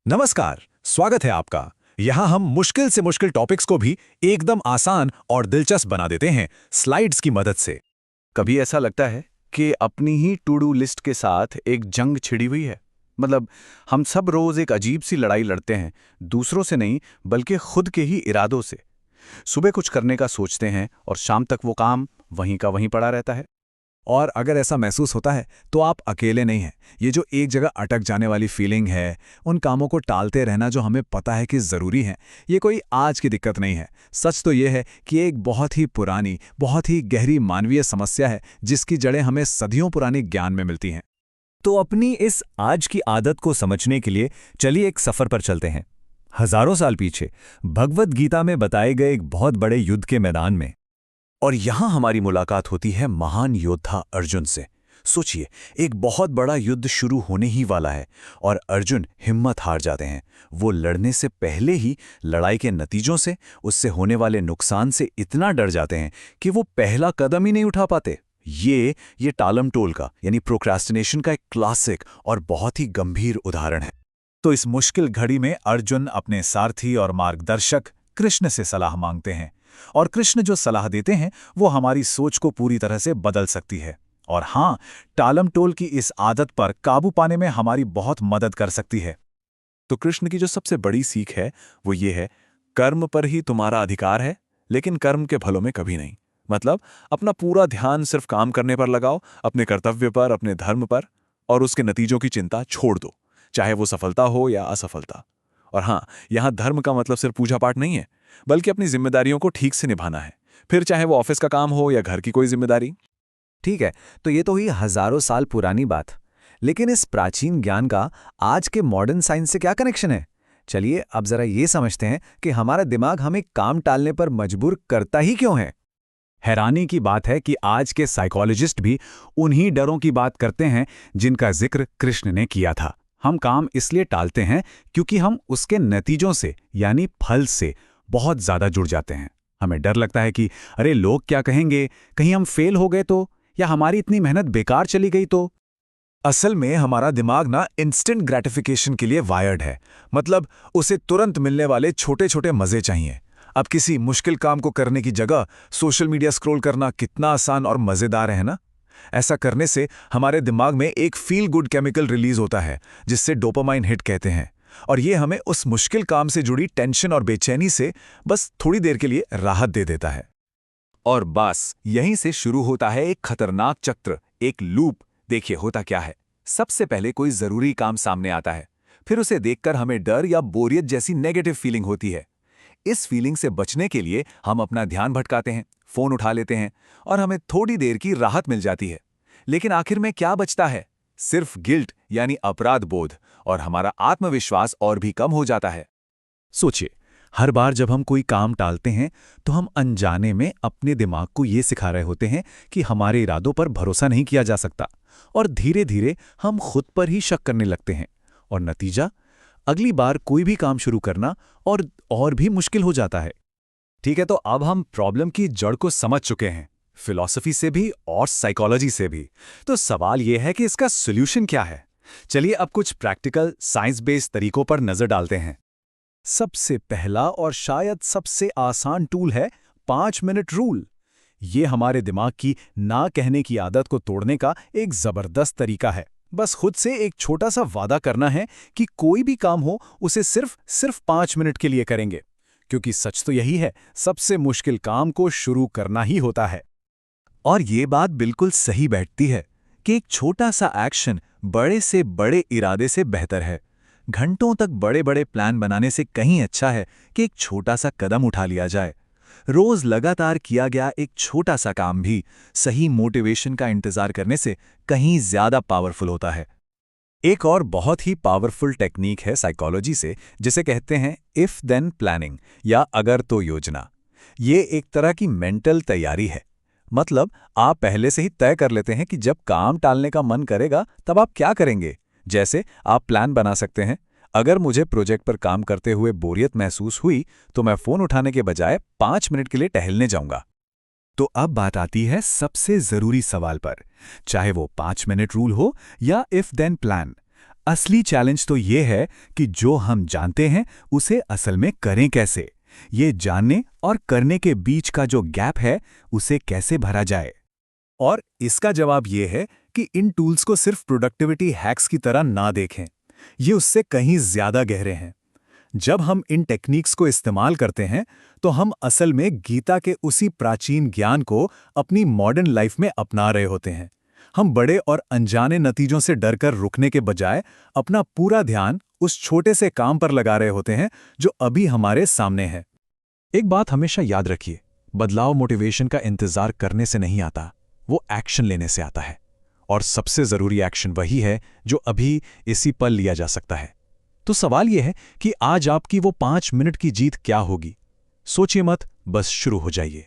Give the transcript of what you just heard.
नमस्कार, स्वागत है आपका। यहाँ हम मुश्किल से मुश्किल टॉपिक्स को भी एकदम आसान और दिलचस्प बना देते हैं स्लाइड्स की मदद से। कभी ऐसा लगता है कि अपनी ही टू डू लिस्ट के साथ एक जंग छिड़ी हुई है। मतलब हम सब रोज एक अजीब सी लड़ाई लड़ते हैं, दूसरों से नहीं बल्कि खुद के ही इरादों से। सुबह कुछ करने का सोचते हैं और शाम तक वो काम वहीं का वहीं पड़ा रहता है। और अगर ऐसा महसूस होता है तो आप अकेले नहीं हैं। ये जो एक जगह अटक जाने वाली फीलिंग है, उन कामों को टालते रहना जो हमें पता है कि ज़रूरी है, ये कोई आज की दिक्कत नहीं है। सच तो ये है कि एक बहुत ही पुरानी, बहुत ही गहरी मानवीय समस्या है जिसकी जड़ें हमें सदियों पुरानी ज्ञान में मिलती हैं। तो अपनी इस आज की आदत को समझने के लिए चलिए एक सफर पर चलते हैं, हजारों साल पीछे, भगवद गीता में बताए गए एक बहुत बड़े युद्ध के मैदान में। और यहाँ हमारी मुलाकात होती है महान योद्धा अर्जुन से। सोचिए, एक बहुत बड़ा युद्ध शुरू होने ही वाला है और अर्जुन हिम्मत हार जाते हैं। वो लड़ने से पहले ही लड़ाई के नतीजों से, उससे होने वाले नुकसान से इतना डर जाते हैं कि वो पहला कदम ही नहीं उठा पाते। ये टालम टोल का यानी प्रोक्रास्टिनेशन का एक क्लासिक और बहुत ही गंभीर उदाहरण है। तो इस मुश्किल घड़ी में अर्जुन अपने सारथी और मार्गदर्शक कृष्ण से सलाह मांगते हैं, और कृष्ण जो सलाह देते हैं वो हमारी सोच को पूरी तरह से बदल सकती है। और हाँ, टालम टोल की इस आदत पर काबू पाने में हमारी बहुत मदद कर सकती है। तो कृष्ण की जो सबसे बड़ी सीख है वो ये है, कर्म पर ही तुम्हारा अधिकार है, लेकिन कर्म के भलों में कभी नहीं। मतलब अपना पूरा ध्यान सिर्फ काम करने पर लगाओ, अपने कर्तव्य पर, अपने धर्म पर, और उसके नतीजों की चिंता छोड़ दो, चाहे वो सफलता हो या असफलता। और हाँ, यहाँ धर्म का मतलब सिर्फ पूजा पाठ नहीं है, बल्कि अपनी जिम्मेदारियों को ठीक से निभाना है, फिर चाहे वो ऑफिस का काम हो या घर की कोई जिम्मेदारी। ठीक है, तो ये तो हुई हजारों साल पुरानी बात, लेकिन इस प्राचीन ज्ञान का आज के मॉडर्न साइंस से क्या कनेक्शन है? चलिए अब जरा ये समझते हैं कि हमारा दिमाग हमें काम टालने पर मजबूर करता ही क्यों है। हैरानी की बात है कि आज के साइकोलॉजिस्ट भी उन्हीं डरों की बात करते हैं जिनका जिक्र कृष्ण ने किया था। हम काम इसलिए टालते हैं क्योंकि हम उसके नतीजों से यानी फल से बहुत ज्यादा जुड़ जाते हैं। हमें डर लगता है कि अरे लोग क्या कहेंगे, कहीं हम फेल हो गए तो, या हमारी इतनी मेहनत बेकार चली गई तो। असल में हमारा दिमाग ना इंस्टेंट ग्रेटिफिकेशन के लिए वायर्ड है। मतलब उसे तुरंत मिलने वाले छोटे छोटे मजे चाहिए। अब किसी मुश्किल काम को करने की जगह सोशल मीडिया स्क्रॉल करना कितना आसान और मजेदार है ना। ऐसा करने से हमारे दिमाग में एक फील गुड केमिकल रिलीज होता है जिससे डोपामाइन हिट कहते हैं, और ये हमें उस मुश्किल काम से जुड़ी टेंशन और बेचैनी से बस थोड़ी देर के लिए राहत दे देता है। और बस यहीं से शुरू होता है एक खतरनाक चक्र, एक लूप। देखिए होता क्या है, सबसे पहले कोई जरूरी काम सामने आता है, फिर उसे देखकर हमें डर या बोरियत जैसी नेगेटिव फीलिंग होती है। इस फीलिंग से बचने के लिए हम अपना ध्यान भटकाते हैं, फोन उठा लेते हैं, और हमें थोड़ी देर की राहत मिल जाती है। लेकिन आखिर में क्या बचता है? सिर्फ गिल्ट यानी अपराध बोध, और हमारा आत्मविश्वास और भी कम हो जाता है। सोचिए, हर बार जब हम कोई काम टालते हैं तो हम अनजाने में अपने दिमाग को ये सिखा रहे होते हैं कि हमारे इरादों पर भरोसा नहीं किया जा सकता, और धीरे धीरे हम खुद पर ही शक करने लगते हैं। और नतीजा, अगली बार कोई भी काम शुरू करना और भी मुश्किल हो जाता है। ठीक है, तो अब हम प्रॉब्लम की जड़ को समझ चुके हैं, फिलॉसफी से भी और साइकोलॉजी से भी। तो सवाल यह है कि इसका सॉल्यूशन क्या है? चलिए अब कुछ प्रैक्टिकल साइंस बेस्ड तरीकों पर नजर डालते हैं। सबसे पहला और शायद सबसे आसान टूल है 5 मिनट रूल। ये हमारे दिमाग की ना कहने की आदत को तोड़ने का एक जबरदस्त तरीका है। बस खुद से एक छोटा सा वादा करना है कि कोई भी काम हो उसे सिर्फ 5 मिनट के लिए करेंगे, क्योंकि सच तो यही है, सबसे मुश्किल काम को शुरू करना ही होता है। और ये बात बिल्कुल सही बैठती है कि एक छोटा सा एक्शन बड़े से बड़े इरादे से बेहतर है। घंटों तक बड़े बड़े प्लान बनाने से कहीं अच्छा है कि एक छोटा सा कदम उठा लिया जाए। रोज लगातार किया गया एक छोटा सा काम भी सही मोटिवेशन का इंतजार करने से कहीं ज्यादा पावरफुल होता है। एक और बहुत ही पावरफुल टेक्निक है साइकोलॉजी से, जिसे कहते हैं इफ देन प्लानिंग या अगर तो योजना। ये एक तरह की मेंटल तैयारी है। मतलब आप पहले से ही तय कर लेते हैं कि जब काम टालने का मन करेगा तब आप क्या करेंगे। जैसे आप प्लान बना सकते हैं, अगर मुझे प्रोजेक्ट पर काम करते हुए बोरियत महसूस हुई तो मैं फोन उठाने के बजाय 5 मिनट के लिए टहलने जाऊंगा। तो अब बात आती है सबसे जरूरी सवाल पर, चाहे वो 5 मिनट रूल हो या इफ देन प्लान। असली चैलेंज तो ये है कि जो हम जानते हैं उसे असल में करें कैसे। ये जानने और करने के बीच का जो गैप है उसे कैसे भरा जाए। और इसका जवाब ये है कि इन टूल्स को सिर्फ प्रोडक्टिविटी हैक्स की तरह ना देखें, ये उससे कहीं ज्यादा गहरे हैं। जब हम इन टेक्निक्स को इस्तेमाल करते हैं तो हम असल में गीता के उसी प्राचीन ज्ञान को अपनी मॉडर्न लाइफ में अपना रहे होते हैं। हम बड़े और अनजाने नतीजों से डरकर रुकने के बजाय अपना पूरा ध्यान उस छोटे से काम पर लगा रहे होते हैं जो अभी हमारे सामने है। एक बात हमेशा याद रखिए, बदलाव मोटिवेशन का इंतजार करने से नहीं आता, वो एक्शन लेने से आता है। और सबसे जरूरी एक्शन वही है जो अभी इसी पल लिया जा सकता है। तो सवाल यह है कि आज आपकी वो 5 मिनट की जीत क्या होगी? सोचिए मत, बस शुरू हो जाइए।